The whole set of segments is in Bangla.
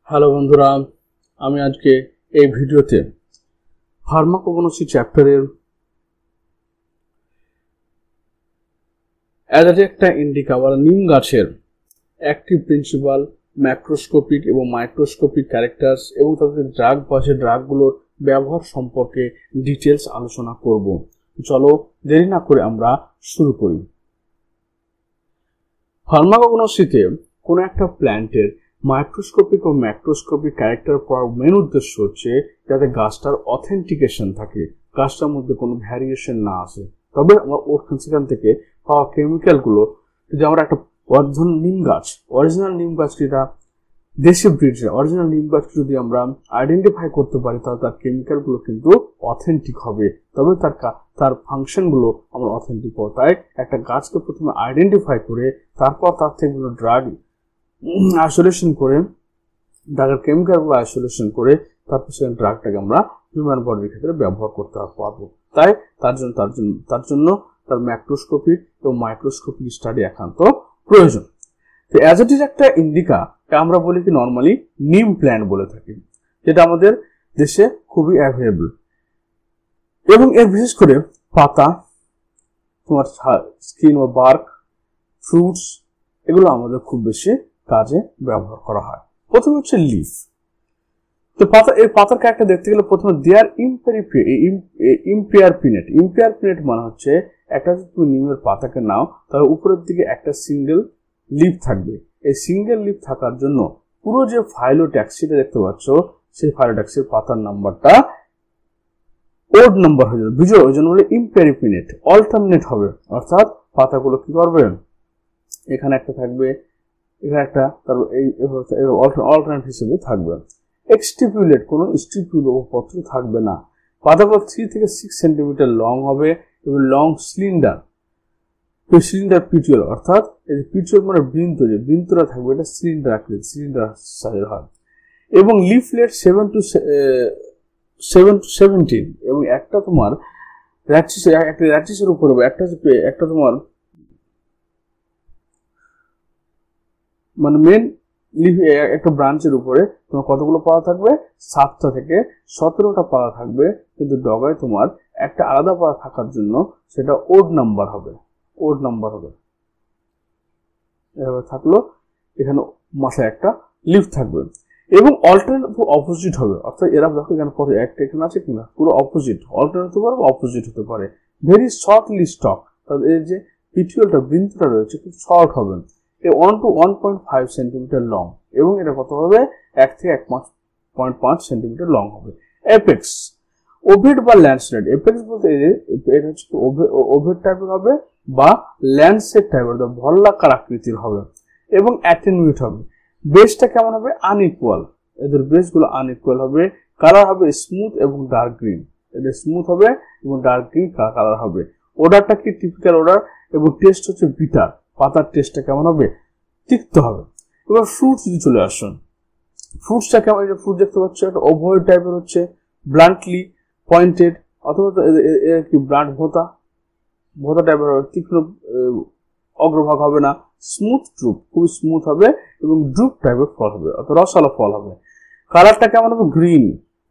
হ্যালো বন্ধুরা, আমি আজকে এই ভিডিওতে ফার্মাকোগনোসি চ্যাপ্টারের অ্যাজাডিকটা ইন্ডিকা বা নিম গাছের অ্যাক্টিভ প্রিন্সিপাল, ম্যাক্রোস্কোপিক এবং মাইক্রোস্কোপিক ক্যারেক্টার্স এবং তাদের ড্রাগ বা সে ড্রাগগুলোর ব্যবহার সম্পর্কে ডিটেলস আলোচনা করব। চলো দেরি না করে আমরা শুরু করি। ফার্মাকোগনোসিতে কোনো একটা প্ল্যান্টের মাইক্রোস্কোপিক ও ম্যাক্রোস্কোপিক ক্যারেক্টার পড়ার মেন উদ্দেশ্য হচ্ছে যাতে গাছটার অথেন্টিকেশন থাকে, গাছটার মধ্যে কোনো ভ্যারিয়েশন না আসে। তবে আমরা সেখান থেকে পাওয়া কেমিক্যালগুলো, যদি আমরা একটা অরিজিনাল নিম গাছটি দেশি ব্রিডের অরিজিনাল নিম গাছকে যদি আমরা আইডেন্টিফাই করতে পারি, তাহলে তার কেমিক্যালগুলো কিন্তু অথেন্টিক হবে, তবে তার ফাংশনগুলো আমরা অথেন্টিক পাবো। তাই একটা গাছকে প্রথমে আইডেন্টিফাই করে তারপর তার থেকে ড্রাগ আইসোলেশন করে, ড্রাগের কেমিক্যালগুলো আইসোলেশন করে তারপর সেই ড্রাগটাকে আমরা হিউম্যান বডির ক্ষেত্রে ব্যবহার করতে পারবো। তাই তার জন্য তার ম্যাক্রোস্কোপিক এবং মাইক্রোস্কোপিক স্টাডি একান্ত প্রয়োজন। তো অ্যাজাডির একটা ইন্ডিকা আমরা বলি কি নর্মালি নিম প্ল্যান্ট বলে থাকি, যেটা আমাদের দেশে খুবই অ্যাভেলেবল, এবং এর বিশেষ করে পাতা, তোমার স্কিন বা বার্ক, ফ্রুটস, এগুলো আমাদের খুব বেশি কাজে ব্যবহার করা হয়। প্রথমে হচ্ছে লিফ। তো পাতার ক্যারেক্টার দেখতে গেলে প্রথমে দেয়ার ইম্পেয়ার পিনেট মানে হচ্ছে একটা যদি তুমি নিমের পাতাকে নাও, তাহলে উপরের দিকে একটা সিঙ্গেল লিফ থাকবে। এই সিঙ্গেল লিফ থাকার জন্য পুরো যে ফাইলোট্যাক্সিটা দেখতে পাচ্ছ, সেই ফাইলোট্যাক্সির পাতার নাম্বারটা ওড নাম্বার হয়ে যাবে, বুঝো? ওই জন্য বলে ইম্পেরিপিনেট, অল্টারনেট হবে, অর্থাৎ পাতাগুলো কি করবে, এখানে একটা থাকবে, এখানে একটা, তারপর এই অল্টারনেট হিসেবে থাকবে। এক্সটিপুলেট, কোনো স্টিপুলো পত্র থাকবে না। পাতাগুলো 3 থেকে 6 সেন্টিমিটার লং হবে এবং লং সিলিন্ডার পিটিওল, অর্থাৎ এই পিটিওল মানে বৃন্তরা থাকবে, এটা সিলিন্ডার সাইজের হয়। এবং লিফলেট 7 to 17, এবং একটা তোমার র্যাচিসের উপর হবে, একটা তোমার মানে মেন লিফ, একটা ব্রাঞ্চের উপরে তোমার কতগুলো পাতা থাকবে, 7টা থেকে 17টা পাতা থাকবে, কিন্তু ডগায় তোমার একটা আলাদা পাতা থাকার জন্য সেটা ওড নাম্বার হবে। এভাবে থাকলো, এখানে মাথায় একটা লিফ থাকবে এবং অল্টারনেট অপোজিট হবে, অর্থাৎ এরা দেখো এখানে কত একটা এখানে আছে কিনা, পুরো অপোজিট, অল্টারনেট হতে পারে, অপোজিট হতে পারে। ভেরি শর্টলি স্টক, এর যে পিটিওলটা, বৃন্তটা রয়েছে খুব শর্ট হবে, 1 to 1.5 সেন্টিমিটার লং, এবং এটা কত হবে, 1 থেকে 1.5 সেন্টিমিটার লং হবে। এপেক্স ওভেড বা ল্যান্সেট, এপেক্স বলতে এটা হচ্ছে ওভেড টাইপের হবে বা ল্যান্সেট টাইপের, ভল্লাকার আকৃতির হবে এবং অ্যাটেনুয়েট হবে। বেসটা কেমন হবে, আনইকুয়াল, এদের বেসগুলো আনইকুয়াল হবে। কালার হবে স্মুথ এবং ডার্ক গ্রিন, এদের স্মুথ হবে এবং ডার্ক গ্রিন কালার হবে। ওডারটা কি টিপিক্যাল ওডার, এবং টেস্ট হচ্ছে বিটার, পাতার টেস্টটা কেমন হবে, তিক্ত হবে। এবার ফ্রুটস যদি চলে আসুন, ফ্রুটসটা কেমন, এই যে ফ্রুট দেখতে পাচ্ছ একটা ওভয়েড টাইপের হচ্ছে, ব্লান্টলি পয়েন্টেড, অথবা কি ব্লান্ট ভোতা টাইপের হবে, তীক্ষ্ণ অগ্রভাগ হবে না, স্মুথ ড্রুপ, খুবই স্মুথ হবে এবং ড্রুপ টাইপের ফল হবে, অর্থাৎ রসালো ফল হবে। কালারটা কেমন হবে, green,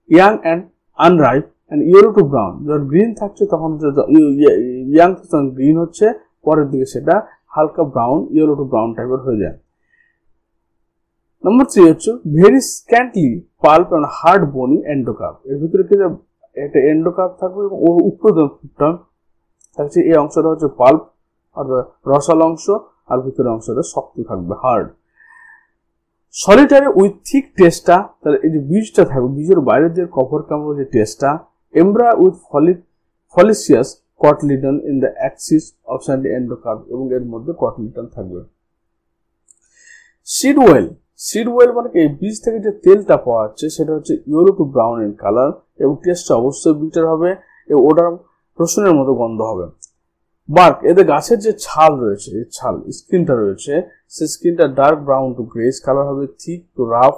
young and unripe and yellow to brown. যখন গ্রিন থাকছে তখন ইয়াং গ্রিন হচ্ছে, পরের দিকে সেটা হালকা ব্রাউন, ইয়েলো টু ব্রাউন টাইপের হয়ে যায়। নাম্বার 3 হচ্ছে very scantly pulp and hard bony endocarp. এর ভিতরে কি একটা এন্ডোকার্প থাকবে এবং ওর উপরটা থাকছে, এই অংশটা হচ্ছে পাল্প অর্থাৎ রসাল অংশ, আর ভিতরের অংশটা শক্ত থাকবে, হার্ড। সলিটারি উইথ থিক টেস্টা, তাহলে এই যে বীজটা থাকবে, বীজের বাইরের দিকে কভার কামড় যে testa. Embryo with foliaceous cotyledon in the axis of sandy endocarp, এবং এর মধ্যে কটলিডন থাকবে। সিড ওয়েল মানে এই বীজ থেকে যে তেলটা পাওয়া যাচ্ছে সেটা হচ্ছে yellow to brown in colour, এবং টেস্টটা অবশ্যই বিটার হবে এবং ওটার রসুনের মতো গন্ধ হবে। বার্ক, এদের গাছের যে ছাল রয়েছে, এই ছাল স্কিনটা রয়েছে, সেই স্কিনটা dark brown to greys colour হবে, thick to rough,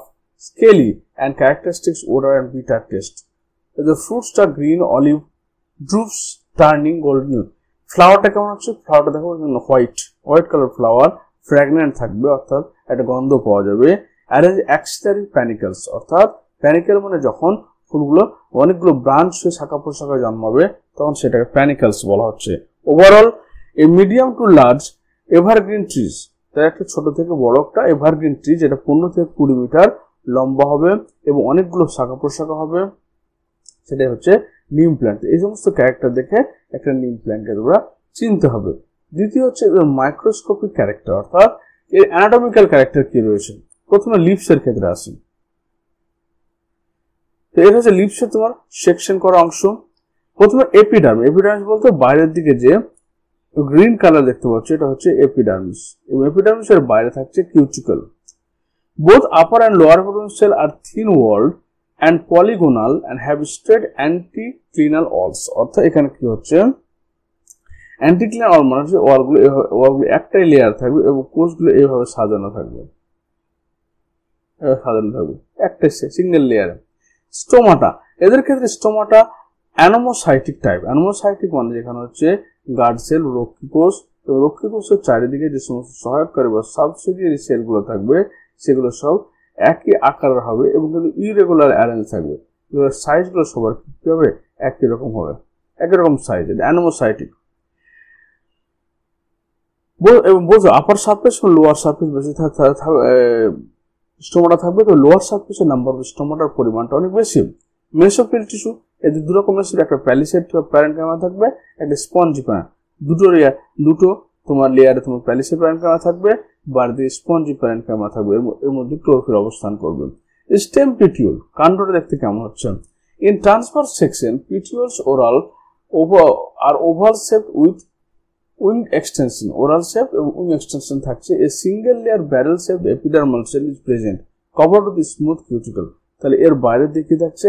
scaly and characteristics odour and bitter taste. এদের ফ্রুটসটা green olive, drupes turning golden. ফ্লাওয়ারটা কেমন হচ্ছে, ফ্লাওয়ারটা দেখো হোয়াইট কালার ফ্লাওয়ার, ফ্র্যাগনেন্ট থাকবে, অর্থাৎ একটা গন্ধ পাওয়া যাবে। অ্যারেঞ্জ অ্যাক্সিলারি প্যানিকেলস, অর্থাৎ প্যানিকেল মানে যখন ফুলগুলো অনেকগুলো ব্রাঞ্চ হয়ে শাখা প্রশাখায় জন্মাবে তখন সেটাকে প্যানিকেলস বলা হচ্ছে। Overall A medium to large evergreen trees, তার একটা ছোট থেকে বড় একটা এভারগ্রিন ট্রি যেটা 15 থেকে 20 মিটার লম্বা হবে এবং অনেকগুলো শাখা প্রশাখা হবে, সেটাই হচ্ছে নিম প্ল্যান্ট। এই সমস্ত ক্যারেক্টার দেখে একটা নিম প্ল্যান্টকে তোমরা চিনতে হবে। দ্বিতীয় হচ্ছে মাইক্রোস্কোপিক ক্যারেক্টার, অর্থাৎ এর অ্যানাটমিক্যাল ক্যারেক্টার কি রয়েছে। প্রথমে লিভসের ক্ষেত্রে আসি, তো এটা হচ্ছে লিভসের তোমার সেকশন করা অংশ। প্রথমে এপিডার্মিস, এপিডার্মিস বলতে বাইরের দিকে যে গ্রিন কালার দেখতে পাচ্ছ এটা হচ্ছে এপিডার্মিস, এবং এপিডার্মিসের বাইরে থাকছে cuticle. Both upper and lower epidermis cell are thin walled and polygonal and have straight anticlinal walls, অর্থাৎ এখানে কি হচ্ছে অ্যান্টিক্লিনাল ওয়াল মানে হচ্ছে ওয়ালগুলো একটাই লেয়ার থাকবে এবং কোষগুলো এইভাবে সাজানো থাকবে একটাই সিঙ্গেল লেয়ারে। স্টোমাটা, এদের ক্ষেত্রে স্টোমাটা অ্যানোমোসাইটিক টাইপ। অ্যানোমোসাইটিক মানে যেখানে হচ্ছে গার্ড সেল, রক্ষী কোষ, এবং রক্ষী কোষের চারিদিকে যে সমস্ত সহায়ককারী বা সাবসিডিয়ারি সেলগুলো থাকবে সেগুলো সব একই আকারের হবে এবং কিন্তু ইরেগুলার অ্যারেঞ্জ থাকবে। এগুলোর সাইজগুলো সবার কি হবে, একই রকম হবে, একই রকম সাইজ, অ্যানোমোসাইটিক। এবং বোঝো আপার সারফেস এবং লোয়ার সারফেস বেশি স্টোমাটা থাকবে, তো লোয়ার সারফেসের নাম্বার অফ স্টোমাটার পরিমাণটা অনেক বেশি। মেসোফিল টিস্যু, এদের দু রকমের একটা প্যালিসেড প্যারেনকাইমা থাকবে, একটা স্পঞ্জিপাইমা। দুটো তোমার লেয়ারে তোমার প্যালিসেড প্যারেনকাইমা থাকবে, বাড়িতে স্পঞ্জি প্যারেনকাইমা থাকবে, এর মধ্যে ক্লোরোফিল অবস্থান করবে। স্টেম পিটিউল, কাণ্ডটা দেখতে কেমন হচ্ছে। In transverse section petioles oval shaped with wing extension, oval shape এবং উইং এক্সটেনশন থাকছে। A single layer barrel shaped epidermal cell is present covered with smooth cuticle. তাহলে এর বাইরের দিকে থাকছে,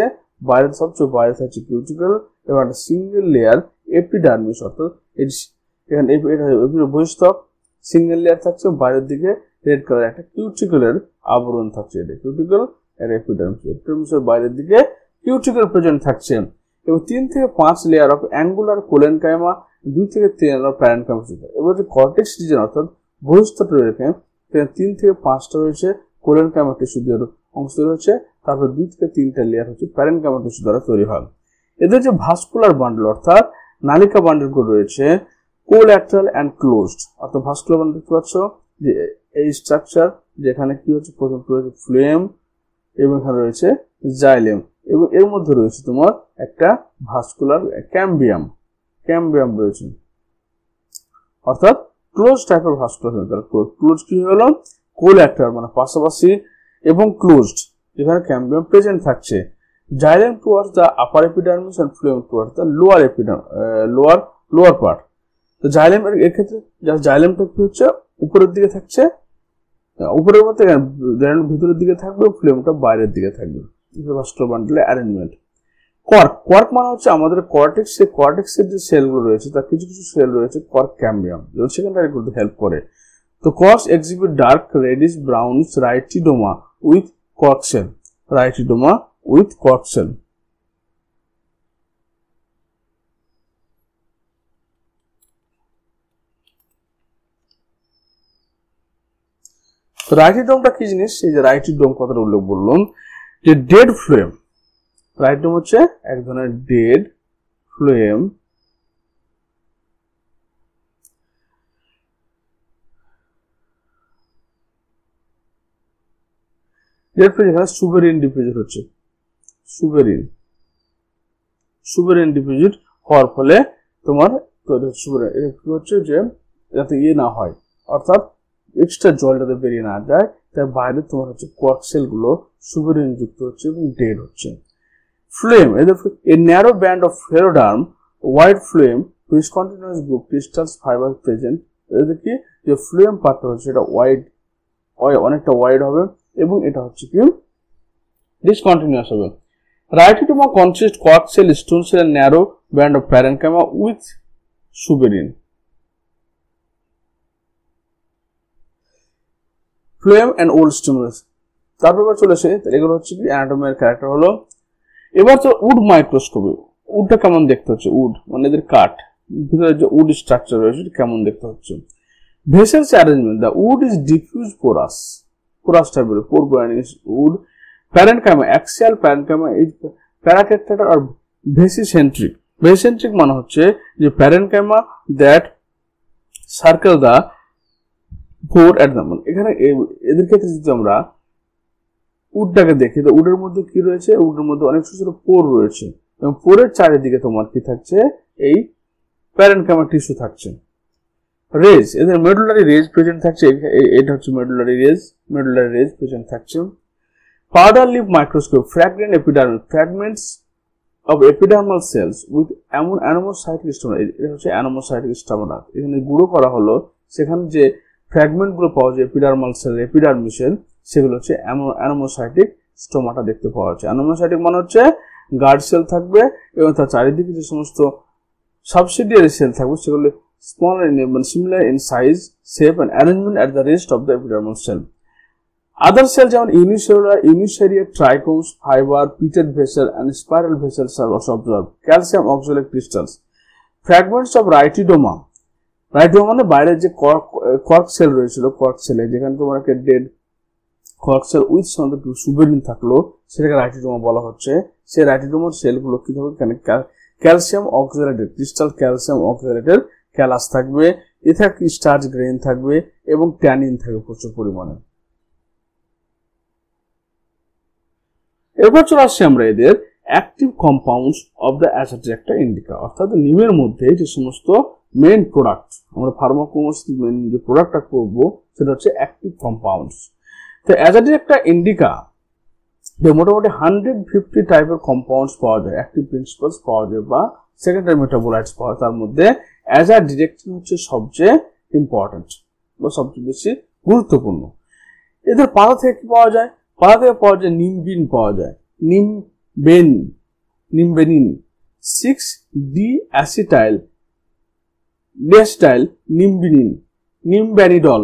বাইরের সবচেয়ে বাইরে থাকছে কিউটিকল এবং একটা সিঙ্গেল লেয়ার এপিডার্মিস, অর্থাৎ এখানে বহিঃস্থক সিঙ্গেল লেয়ার থাকছে, বাইরের দিকে রেড কালার একটা কিউটিকলের আবরণ থাকছে। এটা কিউটিকল আর এপিডার্মিস, এপিডার্মিসের বাইরের দিকে কিউটিকল প্রেজেন্ট থাকছে এবং 3 থেকে 5 লেয়ার অফ অ্যাঙ্গুলার কোলেনকাইমা, 2 থেকে 3 লেয়ার প্যারেনকাইমা। এবার যে কর্টেক্স রিজন অর্থাৎ বহিঃস্থটা রয়েছে 3 থেকে 5টা রয়েছে কোলেনকাইমা টিস্যু দিয়ে অংশ রয়েছে, তারপর 2 থেকে 3টা লেয়ার হচ্ছে প্যারেনকাইমা টিস্যু দ্বারা তৈরি হয়। এদের যে ভাস্কুলার বান্ডল অর্থাৎ নালিকা বান্ডলগুলো রয়েছে কোল্যাটারাল অ্যান্ড ক্লোজড, অর্থাৎ ভাস্কুলার বান্ডল দেখতে পাচ্ছ যে এই স্ট্রাকচার, যেখানে কি হচ্ছে প্রথম রয়েছে ফ্লেম এবং এখানে রয়েছে জাইলেম এবং এর মধ্যে রয়েছে তোমার একটা ভাস্কুলার ক্যাম্বিয়াম রয়েছে, অর্থাৎ ক্লোজ টাইপের ভাস্কুলার। ক্লোজ কি হলো, কোল্যাটারাল মানে পাশাপাশি এবং ক্লোজড, যেখানে ক্যাম্বিয়াম প্রেজেন্ট থাকছে। Xylem towards the upper epidermis and phloem towards the lower part. তো জাইলেম এর ক্ষেত্রে জাইলেমটা কি হচ্ছে উপরের দিকে থাকছে, উপরের মধ্যে ভিতরের দিকে থাকবে, ফ্লেমটা বাইরের দিকে থাকবে। Vascular বান্ডেলের arrangement. কোয়ার্ক মানে হচ্ছে আমাদের কর্টেক্সের যে সেলগুলো রয়েছে তার কিছু কিছু সেল রয়েছে কোয়ার্ক ক্যাম্বিয়াম, যেগুলো সেকেন্ডারি করতে হেল্প করে। তো corks exhibit dark reddish brownish rhytidoma with cork cell, রাইটিডোমটা কি জিনিস, এই যে রাইটিডোম কথাটা উল্লেখ বললাম, যে ডেড ফ্লেম। রাইটিডোম হচ্ছে এক ধরনের ডেড ফ্লেম, যেখানে সুবেরিন ডিপোজিট হচ্ছে, সুবেরিন ডিপোজিট হওয়ার ফলে তোমার কি হচ্ছে যে যাতে না হয়, অর্থাৎ এক্সট্রা জল যাতে বেরিয়ে না যায়, তার বাইরে তোমার হচ্ছে কোয়ার্ক সেল গুলো সুবেরিন যুক্ত হচ্ছে এবং ডেড হচ্ছে। Phloem, a narrow band of phelloderm wide phloem which continuous group crystals fibre present. এদের কি যে ফ্লেম পার্টটা হচ্ছে এটা অনেকটা ওয়াইড হবে এবং এটা হচ্ছে কি ডিসকন্টিনিউয়াস হবে। Rhytidoma consist cork cell, stone cell and narrow band of parenchyma with suberin. Phloem and old stimulus. তারপর চলে আসে, এগুলো হচ্ছে কি অ্যানাটমির ক্যারেক্টার হলো। এবার তো উড মাইক্রোস্কোপি, উডটা কেমন দেখতে হচ্ছে, উড মানে এদের কাঠ, ভিতরে যে উড স্ট্রাকচার রয়েছে কেমন দেখতে হচ্ছে। Vessels arrangement, the wood is diffuse porous, porous type of pore gland is wood. Parenchyma, axial parenchyma is paratetrad or vesicentric. Vesicentric মানে হচ্ছে যে parenchyma that circle the pore at the mouth. এখানে এদের ক্ষেত্রে যদি আমরা উডটাকে দেখি তো উডের মধ্যে কি রয়েছে, উডের মধ্যে অনেক ছোট ছোট পোর রয়েছে এবং পোরের চারিদিকে তোমার কি থাকছে, এই প্যারেনকাইমা টিস্যু থাকছে। রেজ, এদের মেডুলারি রেজ প্রেজেন্ট থাকছে, এটা হচ্ছে মেডুলারি রেজ প্রেজেন্ট থাকছে। Powder lip microscope, fragment epidermis, fragments of epidermal cells with anomocytic stoma, এটা হচ্ছে অ্যানোমোসাইটিক স্টোমা। এখানে গুঁড়ো করা হলো, সেখানে যে ফ্র্যাগমেন্ট গুলো পাওয়া যায় এপিডার্মাল সেল, এপিডার্মিসের, সেগুলো হচ্ছে অ্যানোমোসাইটিক স্টোমাটা দেখতে পাওয়া যাচ্ছে। অ্যানোমোসাইটিক মানে হচ্ছে গার্ড সেল থাকবে এবং তার চারিদিকে যে সমস্ত সাবসিডিয়ারি সেল থাকবে সেগুলো smaller in similar in size, shape and arrangement at the rest of the epidermal cell. Other cells যেমন unicellular, unicellular trichomes, fiber, pitted vessel and spiral vessels are also observed. Calcium oxalate crystals. Fragments of Rhytidoma. Rhytidoma মানে বাইরে যে কর্ক সেল রয়েছিল, কর্ক সেলে যেখানে তোমার একটা ডেড কর্ক সেল উইথ সঙ্গে সুবেরিন থাকলো, সেটাকে রাইটিডোমা বলা হচ্ছে। সেই রাইটিডোমার সেলগুলো কি থাকবে, ক্যালসিয়াম অক্সালেটের ক্রিস্টাল, ক্যালসিয়াম অক্সালেটের ক্যালাস থাকবে, এতে স্টার্চ গ্রেইন থাকবে এবং ট্যানিন থাকবে প্রচুর পরিমাণে। এরপর চলে আসছি আমরা এদের active compounds of the azadirachta indica, অর্থাৎ নিমের মধ্যে যে সমস্ত মেইন প্রোডাক্ট, আমরা ফার্মাকোনোসিস মেইন যে প্রোডাক্টটা করবো সেটা হচ্ছে অ্যাক্টিভ কম্পাউন্ডস। তো অ্যাজাডিরেক্টা ইন্ডিকা মোটামুটি 150 টাইপের কম্পাউন্ডস পাওয়া যায়, অ্যাক্টিভ প্রিন্সিপালস পাওয়া যায় বা সেকেন্ডারি মেটাবোলাইটস পাওয়া যায়। তার মধ্যে অ্যাজাডিরেক্টিন হচ্ছে সবচেয়ে ইম্পর্টেন্ট বা সবচেয়ে বেশি গুরুত্বপূর্ণ। এদের পাতা থেকে কি পাওয়া যায়, পাতা থেকে পাওয়া যায় নিমবিন পাওয়া যায়, নিমবেনিন, 6-D-অ্যাসিটাইল নিমবিনিন, নিমব্যানিডল,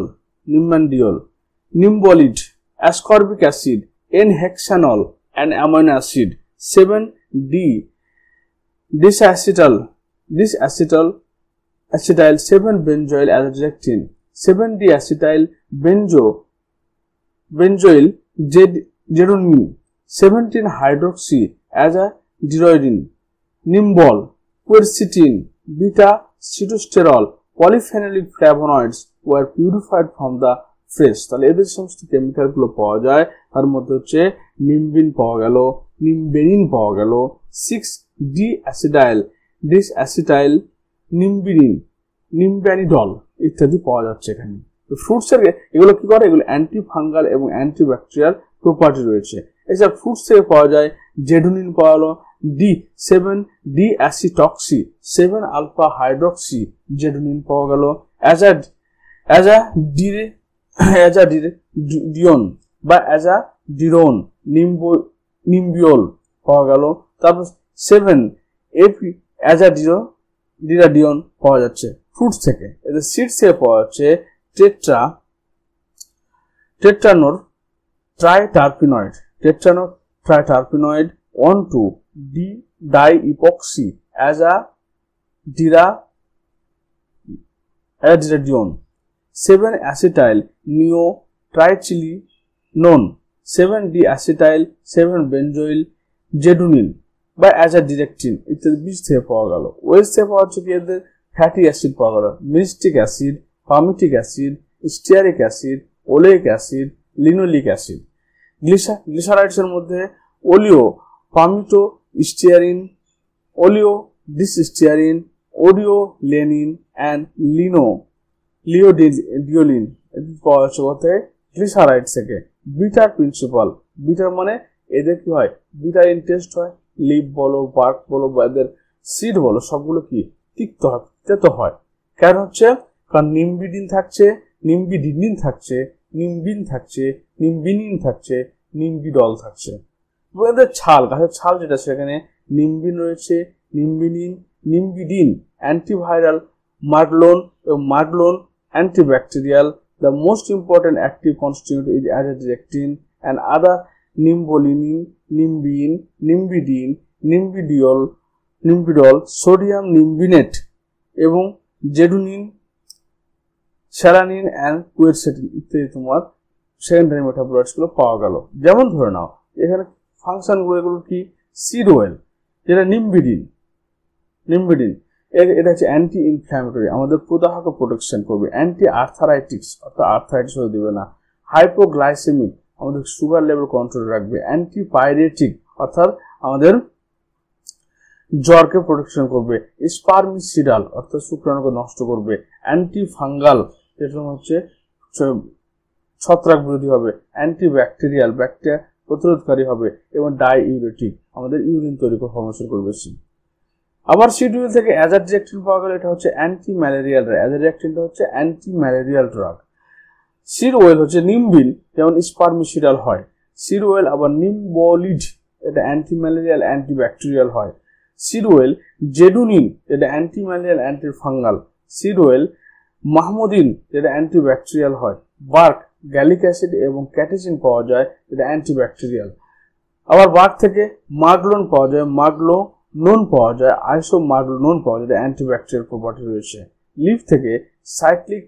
নিম্বলিড, ascorbic acid, N-hexanol and amino acid, 7-D-diacetyl, 7-benzoyl azadirachtin, 7-D-acetyl benzoyl gedonin, 17-hydroxy azadirachtin, nimbol, quercetin, beta-sitosterol, polyphenolic flavonoids were purified from the fresh. তাহলে এদের সমস্ত কেমিক্যাল গুলো পাওয়া যায়, তার মধ্যে হচ্ছে নিমবিন পাওয়া গেল, নিমবেনিন পাওয়া গেল, 6-D-অ্যাসিটাইল নিমবিনিন, নিমব্যানিডল ইত্যাদি পাওয়া যাচ্ছে এখানে। তো ফ্রুটস এর এগুলো কি করে, এগুলো অ্যান্টি ফাঙ্গাল এবং অ্যান্টিব্যাকটেরিয়াল প্রপার্টি রয়েছে। এছাড়া ফ্রুটস থেকে পাওয়া যায় জেডুনিন পাওয়া গেল, 7-D-অ্যাসিটক্সি, 7-alpha-হাইড্রক্সি জেডুনিন পাওয়া গেল, অ্যাজাডিরন বা অ্যাজাডিরন নিম্বিওল পাওয়া গেল। তারপর 7-অ্যাজাডিরাডিয়ন পাওয়া যাচ্ছে ফ্রুটস থেকে। এদের সিডস থেকে পাওয়া যাচ্ছে টেট্রানোর ট্রাইটারপিনয়েড, 1,2-D-ডাইইপক্সি অ্যাজাডিরাডিয়ন, 7-অ্যাসিটাইল নিওট্রাইচিলিনোন, 7-D-অ্যাসিটাইল 7-বেনজোইল জেডুনিন বা অ্যাজাডিরেক্টিন ইত্যাদি বীজ থেকে পাওয়া গেল। ওয়েস্ট থেকে পাওয়া হচ্ছে কি, এদের ফ্যাটি অ্যাসিড পাওয়া গেল, myristic acid, palmitic acid, stearic acid, oleic acid, linoleic acid. Glycerides এর মধ্যে ওলিও পামিটো স্টিয়ারিন, ওলিও ডিসস্টিয়ারিন, ওডিওলেনিন অ্যান্ড লিওডিওলিন পাওয়া যাচ্ছে বলতে গ্লিসারাইড থেকে। বিটার প্রিন্সিপাল, বিটার মানে এদের কি হয়, বিটার ইনটেস্ট হয়, লিভ বলো, বার্ক বলো বা এদের সিড বলো সবগুলো কি তিক্ত হয়, তেতো হয়। কেন হচ্ছে, কারণ নিম্বিডিন থাকছে, নিম্বিডিনিন থাকছে, নিম্বিন থাকছে, নিম্বিনিন থাকছে, নিম্বিডল থাকছে। এদের ছাল, গাছের ছাল যেটা সেখানে নিম্বিন রয়েছে, নিম্বিনিন, নিম্বিডিন, antiviral, মাগলোন antibacterial. The most important active constituent is azadirachtin and other nimbolinin, nimbin, nimbidin, nimbidol, sodium nimbinate এবং জেডুনিন, স্যালানিন and quercetin ইত্যাদি তোমার সেকেন্ডারি মেটাবোলাইটস গুলো পাওয়া গেল। যেমন ধরে নাও এখানে ফাংশন গুলো কি, সিড অয়েল যেটা নিম্বিডিন, এটা হচ্ছে অ্যান্টি ইনফ্ল্যামেটরি, আমাদের প্রদাহকে প্রোটেকশন করবে, অ্যান্টি আর্থারাইটিক্স অর্থাৎ আর্থারাইটিস হতে দিবে না, হাইপোগ্লাইসেমিক আমাদের সুগার লেভেল কন্ট্রোল রাখবে, অ্যান্টি পাইরেটিক অর্থাৎ আমাদের জ্বরকে প্রোটেকশন করবে, স্পার্মিসিডাল অর্থাৎ শুক্রাণুকে নষ্ট করবে, অ্যান্টি ফাঙ্গাল যেটা হচ্ছে ছত্রাক বিরোধী হবে, অ্যান্টি ব্যাকটেরিয়াল ব্যাকটেরিয়া প্রতিরোধকারী হবে, এবং ডাইউরেটিক আমাদের ইউরিন তৈরি ফর্মেশন করবে। আবার সিড অয়েল থেকে অ্যাজাডিরেক্টিন পাওয়া গেল, এটা হচ্ছে অ্যান্টি ম্যালেরিয়াল ড্রাগ, অ্যাজাডিরেক্টিনটা হচ্ছে anti malarial drug. Seed oil হচ্ছে নিমবিন যেমন স্পার্মিসিডাল হয়, সিড অয়েল আবার নিম্বোলিড এটা অ্যান্টি ম্যালেরিয়াল অ্যান্টি ব্যাকটেরিয়াল হয়, সিড অয়েল জেডুনিন যেটা anti malarial anti fungal, seed oil mahmoodin যেটা অ্যান্টি ব্যাকটেরিয়াল হয়, বার্ক গ্যালিক অ্যাসিড এবং ক্যাটেচিন পাওয়া যায় যেটা অ্যান্টি ব্যাকটেরিয়াল। আবার বার্ক থেকে মাগলোন পাওয়া যায়, মাগলোনোন পাওয়া যায়, আইসোমাগলোনোন পাওয়া যায়, অ্যান্টিব্যাকটেরিয়াল প্রপার্টি রয়েছে। লিভ থেকে সাইক্লিক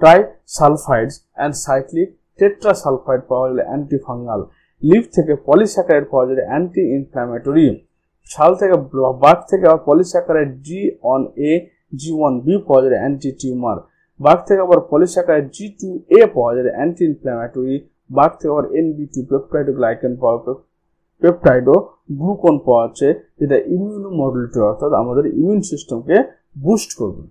ট্রাইসালফাইডস অ্যান্ড সাইক্লিক টেট্রাসালফাইড পাওয়া যায় অ্যান্টিফাঙ্গাল। লিভ থেকে পলিস্যাকারাইড পাওয়া যায় অ্যান্টি ইনফ্ল্যামেটরি। ছাল থেকে বার্ক থেকে আবার পলিস্যাকারাইড G1A G1B পাওয়া যায় অ্যান্টি টিউমার। বার্ক থেকে আবার পলিস্যাকারাইড G2A পাওয়া যায় অ্যান্টি ইনফ্ল্যামেটরি। বার্ক থেকে আবার NB2 পেপটাইডোগ্লাইকান পেপটাইডো গ্লুকন পাওয়া যাচ্ছে যেটা ইমিউনোমডুলেটর অর্থাৎ আমাদের ইমিউন সিস্টেমকে বুস্ট করবে।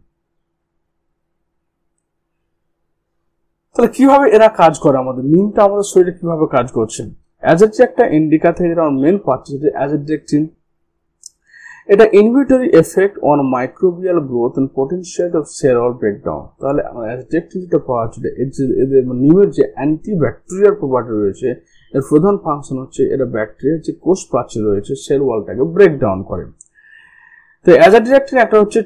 তাহলে কিভাবে এরা কাজ করে, আমাদের নিমটা আমাদের শরীরে কিভাবে কাজ করছে? অ্যাজাড একটা ইন্ডিকা থেকে যেটা মেন পাচ্ছে যে অ্যাজাডিরেক্টিন, এটা inhibitory effect on microbial growth and potential of cell wall breakdown. তাহলে অ্যাজাডিরেক্টিন যেটা পাওয়া যাচ্ছে এদের নিমের যে অ্যান্টি ব্যাকটেরিয়াল প্রপার্টি রয়েছে এর প্রধান ফাংশন হচ্ছে এটা ব্যাকটেরিয়ার যে কোষ প্রাচীর রয়েছে সেল ওয়ালটাকে ব্রেকডাউন করে। তো অ্যাজাডিরেক্টিন একটা হচ্ছে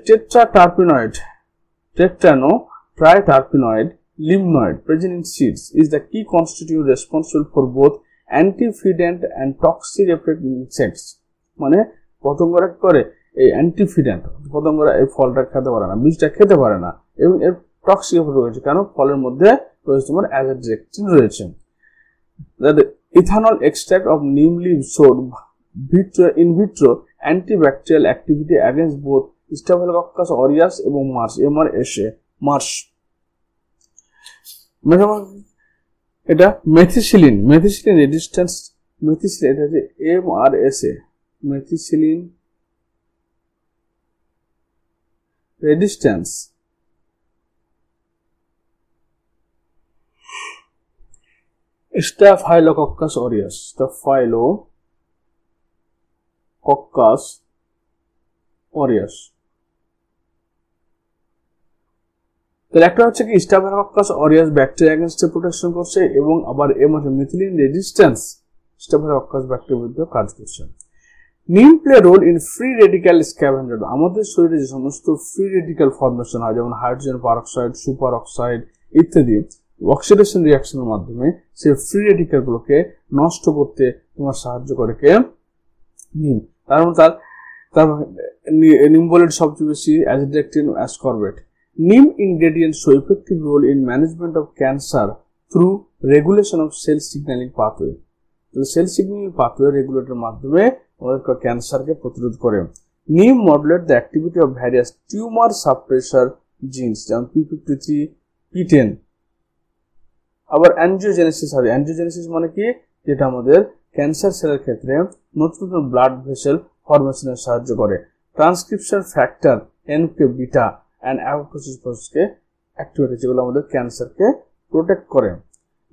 ট্রাইটারপিনয়েড limnoid present in seeds is the key constituent responsible for both antiofidant and toxic effect in insects। মানে পতঙ্গরা করে এই অ্যান্টিফিডেন্ট, পতঙ্গরা এই ফলটা খেতে পারে না, বীজটা খেতে পারে না, এবং এর টক্সিক এফেক্ট রয়েছে কারণ ফলের মধ্যে রয়েছে তোমার অ্যাজাডিরেক্টিন রয়েছে। ইথানল এক্সট্রাক্ট অফ নিম leave showed in vitro antibacterial activity against both Staphylococcus aureus এবং মার্শ। এটা মেথিসিলিন রেজিস্ট্যান্স, এটা হচ্ছে MRSA methicillin resistance Staphylococcus aureus, Staphylococcus aureus। তাহলে একটা হচ্ছে কি staphylococcus aureus bacteria against protection করছে, এবং আবার এর মধ্যে মিথিলিন রেজিস্ট্যান্স স্টাফিলোকক্কাস ব্যাকটেরিয়ার বিরুদ্ধে কাজ করছে। Neem play role in free radical scavenger, আমাদের শরীরে যে সমস্ত ফ্রি রেডিক্যাল ফর্মেশন হয় যেমন হাইড্রোজেন পারঅক্সাইড, সুপার অক্সাইড ইত্যাদি, অক্সিডেশন রিঅ্যাকশনের মাধ্যমে সেই ফ্রি রেডিক্যাল গুলোকে নষ্ট করতে তোমার সাহায্য করে কে? নিম। তার নিম্বোলিড সবচেয়ে বেশি, অ্যাজাডিরেক্টিন, ascorbate. Neem ingredients show effective role in management of cancer through regulation of cell signaling pathway। তো সেল সিগন্যালিং পাথওয়ে রেগুলেটরের মাধ্যমে আমাদের ক্যান্সারকে প্রতিরোধ করে। Neem modulate the activity of various tumour suppressor genes যেমন P53, P10। আবার অ্যাঞ্জিওজেনেসিস হবে, অ্যাঞ্জিওজেনেসিস মানে কি, যেটা আমাদের ক্যান্সার সেলের ক্ষেত্রে নতুন নতুন ব্লাড ভেসেল ফরমেশনে সাহায্য করে। Transcription factor NK beta and apoptosis processকে অ্যাক্টিভেট, যেগুলো আমাদের ক্যান্সারকে প্রোটেক্ট করে।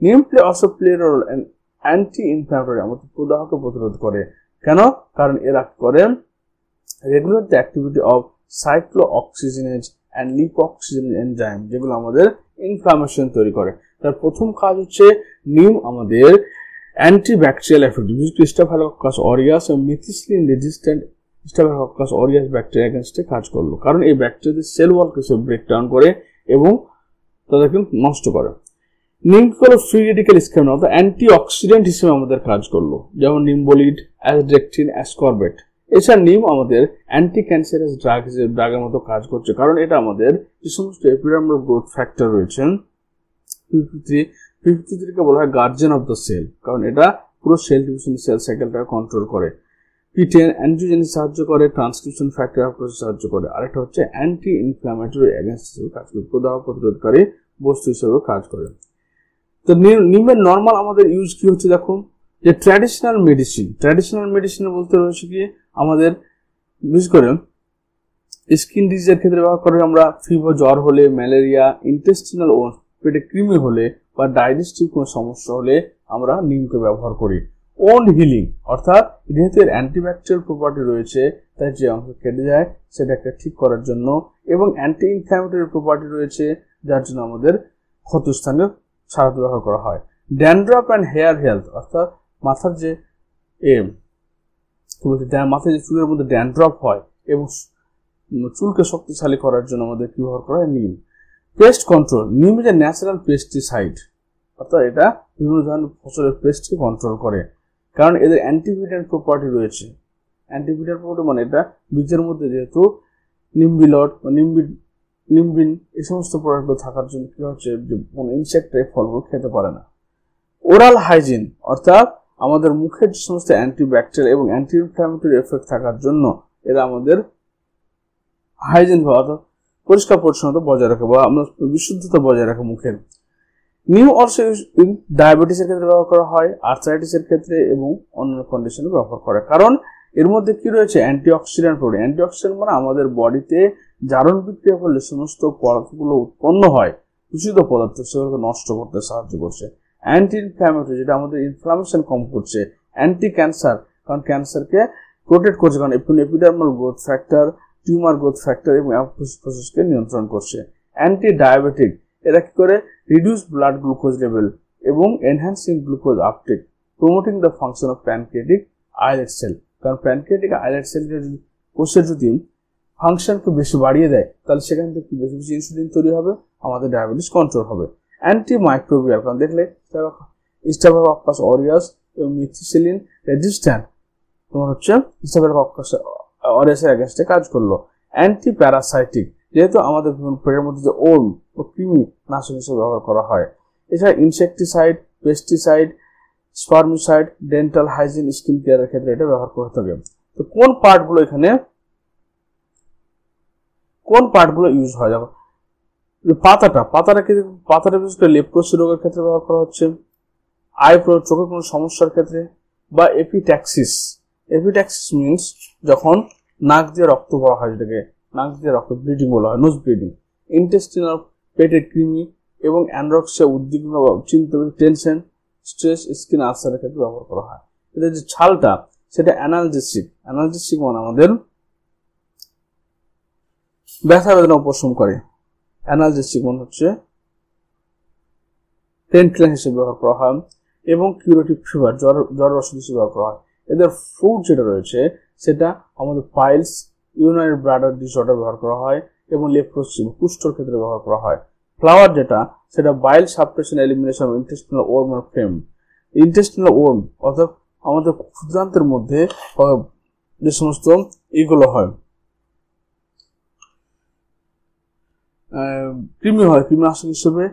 নিম also play a role in anti-inflammatory, আমাদের প্রদাহকে প্রতিরোধ করে। কেন? কারণ এরা করে regulate the activity of cyclooxygenase and lipoxygenase enzyme, যেগুলো আমাদের ইনফ্লামেশন তৈরি করে। তার প্রথম কাজ হচ্ছে নিম আমাদের অ্যান্টিব্যাকটেরিয়াল এফেক্ট, বিশেষ করে স্টাফিলোকক্কাস অরিয়াস এবং methicillin resistant staphylococcus aureus bacteria এগেইনস্টে কাজ করলো, কারণ এই ব্যাকটেরিয়াদের সেল ওয়ালকে সে ব্রেকডাউন করে এবং তাদেরকে নষ্ট করে। নিম হলো ফ্রি রেডিক্যাল স্ক্যাভেঞ্জার অর্থাৎ অ্যান্টিঅক্সিডেন্ট হিসেবে আমাদের কাজ করলো, যেমন নিম্বোলিড, অ্যাজাডিরেক্টিন, অ্যাসকর্বেট। এছাড়া নিম আমাদের অ্যান্টি ক্যান্সারাস ড্রাগের মতো কাজ করছে, কারণ এটা আমাদের যে সমস্ত এপিডার্মাল গ্রোথ ফ্যাক্টর রয়েছে P53, P53 কে বলা হয় গার্জিয়ান অফ দ্য সেল, কারণ এটা পুরো সেল ডিভিশন সেল সাইকেলটাকে কন্ট্রোল করে। P10 অ্যান্টিজেনিক সাহায্য করে, ট্রান্সক্রিপশন ফ্যাক্টর প্রসেস সাহায্য করে। আরেকটা হচ্ছে অ্যান্টি ইনফ্ল্যামেটরি এগেনস্ট হিসেবে কাজ করে, প্রদাহ প্রতিরোধকারী বস্তু হিসেবে কাজ করে। তো নিমের নর্মাল আমাদের ইউজ কি হচ্ছে দেখো, যে ট্র্যাডিশনাল মেডিসিন বলতে রয়েছে কি আমাদের বিশেষ করে স্কিন ডিজিজের ক্ষেত্রে ব্যবহার করে আমরা, ফিভার জ্বর হলে, ম্যালেরিয়া, ইন্টেস্টিনাল ও পেটে কৃমি হলে বা ডাইজেস্টিভ কোনো সমস্যা হলে আমরা নিমকে ব্যবহার করি। ওন্ড হিলিং অর্থাৎ যেহেতু এর অ্যান্টিব্যাকটেরিয়াল প্রপার্টি রয়েছে তাই যে অংশ কেটে যায় সেটাকে ঠিক করার জন্য, এবং অ্যান্টি ইনফ্ল্যামেটরি প্রপার্টি রয়েছে যার জন্য আমাদের ক্ষতস্থানে সারাতে ব্যবহার করা হয়। ড্যান্ড্রফ অ্যান্ড হেয়ার হেলথ অর্থাৎ মাথার যে মাথায় যে চুলের মধ্যে ড্যান্ড্রফ হয় এবং চুলকে শক্তিশালী করার জন্য আমাদের কি ব্যবহার করা হয়, নিম। পেস্ট কন্ট্রোল, নিম ইজ এ ন্যাচারাল পেস্টিসাইড, অর্থাৎ এটা বিভিন্ন ধরনের ফসলের পেস্টকে কন্ট্রোল করে, কারণ এদের অ্যান্টিভিডেন্ট প্রপার্টি রয়েছে। অ্যান্টিভিডেন্ট প্রপার্টি মানে এটা বীজের মধ্যে যেহেতু নিম্বিলট বা নিম্বিন এই সমস্ত প্রোডাক্টগুলো থাকার জন্য কি হচ্ছে যে কোনো ইনসেক্ট এই ফলগুলো খেতে পারে না। ওরাল হাইজিন অর্থাৎ আমাদের মুখের যে সমস্ত অ্যান্টিব্যাকটেরিয়াল এবং অ্যান্টি ইনফ্ল্যামেটরি এফেক্ট থাকার জন্য এরা আমাদের হাইজিন অর্থাৎ পরিষ্কার পরিচ্ছন্নতা বজায় রাখে বা আমরা বিশুদ্ধতা বজায় রাখে মুখের। নিউ অলসো ডায়াবেটিসের ক্ষেত্রে ব্যবহার করা হয়, আর্থ্রাইটিসের ক্ষেত্রে এবং অন্যান্য কন্ডিশনে ব্যবহার করা, কারণ এর মধ্যে কি রয়েছে অ্যান্টিঅক্সিডেন্ট প্রোটিন। অ্যান্টিঅক্সিডেন্ট মানে আমাদের বডিতে জারণ বিক্রিয়া করলে সমস্ত পদার্থগুলো উৎপন্ন হয় দূষিত পদার্থ সেগুলোকে নষ্ট করতে সাহায্য করছে। অ্যান্টি ইনফ্ল্যামেটরি যেটা আমাদের ইনফ্লামেশন কম করছে। অ্যান্টি ক্যান্সার কারণ ক্যান্সারকে প্রোটেক্ট করছে, কারণ epidermal growth factor, tumour growth factor এবং অ্যাপোপ্টোসিস প্রসেসকে নিয়ন্ত্রণ করছে। অ্যান্টি ডায়াবেটিক এরা কি করে রিডিউস ব্লাড গ্লুকোজ লেভেল এবং enhancing glucose uptake, promoting the function of pancreatic islet cell, কারণ প্যানক্রিয়াটিক আইলেট সেলটা যদি কোষের যদি ফাংশনকে বেশি বাড়িয়ে দেয় তাহলে সেখান থেকে বেশি বেশি ইনসুলিন তৈরি হবে, আমাদের ডায়াবেটিস কন্ট্রোল হবে। অ্যান্টি মাইক্রোবিয়াল কারণ দেখলে স্টাফিলোকোকাস অরিয়াস এবং মিথিসিলিন রেজিস্ট্যান্ট তোমার হচ্ছে স্টাফিলোকোকাস অরিয়াসের এগেইনস্টে কাজ করলো। অ্যান্টি প্যারাসাইটিক যেহেতু আমাদের পেটের মধ্যে যে ওর্ম ও কৃমি নাশক হিসেবে ব্যবহার করা হয়। এছাড়া insecticide, pesticide, স্পার্মিসাইড, dental hygiene, skin কেয়ারের ক্ষেত্রে এটা ব্যবহার করে থাকে। তো কোন পার্টগুলো ইউজ হয় দেখো, পাতাটা বিশেষ করে লেপ্রোসি রোগের ক্ষেত্রে ব্যবহার করা হচ্ছে, চোখের কোনো সমস্যার ক্ষেত্রে, বা এপিট্যাক্সিস মিনস যখন নাক দিয়ে রক্ত পড়া হয়, যেটাকে নাক দিয়ে রক্ত ব্লিডিং বলা হয়, নোজ ব্লিডিং। ইন্টেস্টিনাল পেটের কৃমি এবং অ্যানরক্সিয়া, উদ্বিগ্ন বা চিন্তা, টেনশন, স্ট্রেস, স্কিন আলসারের ক্ষেত্রে ব্যবহার করা হয়। এটা যে ছালটা সেটা অ্যানালজেসিক মানে আমাদের ব্যথা বেদনা উপশম করে। অ্যানালজেসিক মানে হচ্ছে পেন কিলার হিসেবে ব্যবহার করা হয়, এবং কিউরেটিভ ফিভার জ্বর ওষুধ হিসেবে ব্যবহার করা হয়। এদের ফ্রুট যেটা রয়েছে সেটা আমাদের পাইলস, ইউরিনারি ব্লাডার ডিসঅর্ডার ব্যবহার করা হয়, এবং লেপ্রোসি কুষ্ঠর ক্ষেত্রে ব্যবহার করা হয়। ফ্লাওয়ার যেটা সেটা বাইল সাপ্রেশন, এলিমিনেশন, ইন্টেস্টিনাল ওর্ম আর ফ্লেম। ইন্টেস্টিনাল ওর্ম অর্থাৎ আমাদের ক্ষুদ্রান্তের মধ্যে যে সমস্ত এগুলো হয়, কৃমি হয়, কৃমিনাশক হিসেবে।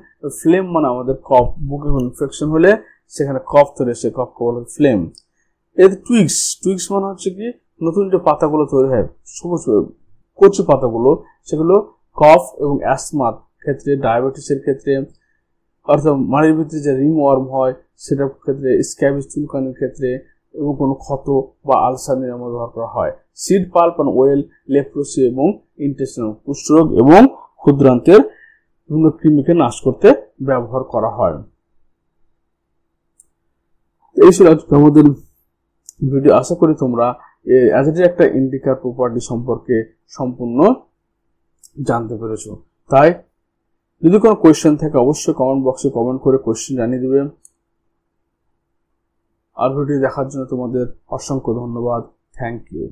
ফ্লেম মানে আমাদের কফ, বুকে ইনফেকশন হলে সেখানে কফ তৈরি, সে কফকে বলা হয় ফ্লেম। এর টুইক্স মানে হচ্ছে কি নতুন যে পাতাগুলো তৈরি হয়, সবুজ কচি পাতাগুলো, সেগুলো কফ এবং অ্যাসমার ক্ষেত্রে, ডায়াবেটিসের ক্ষেত্রে, অর্থাৎ মাড়ির ভিতরে যে রিং ওয়ার্ম হয় সেটার ক্ষেত্রে, স্ক্যাবিস চুলকানির ক্ষেত্রে, এবং কোনো ক্ষত বা আলসার নিরাময় ব্যবহার করা হয়। Seed pulp and well, leprosy এবং ইন্টেস্টিনাল কুষ্ঠরোগ এবং ক্ষুদ্রান্তের বিভিন্ন কৃমিকে নাশ করতে ব্যবহার করা হয়। এই ছিল আমাদের ভিডিও। আশা করি তোমরা অ্যাসিডের একটা ইন্ডিকার প্রপার্টি সম্পর্কে সম্পূর্ণ জানতে পেরেছো। তাই যদি কোনো কোয়েশ্চেন থাকে অবশ্যই কমেন্ট বক্সে কমেন্ট করে কোয়েশ্চেন জানিয়ে দিবে। আর ভিডিও দেখার জন্য তোমাদের অসংখ্য ধন্যবাদ। Thank you.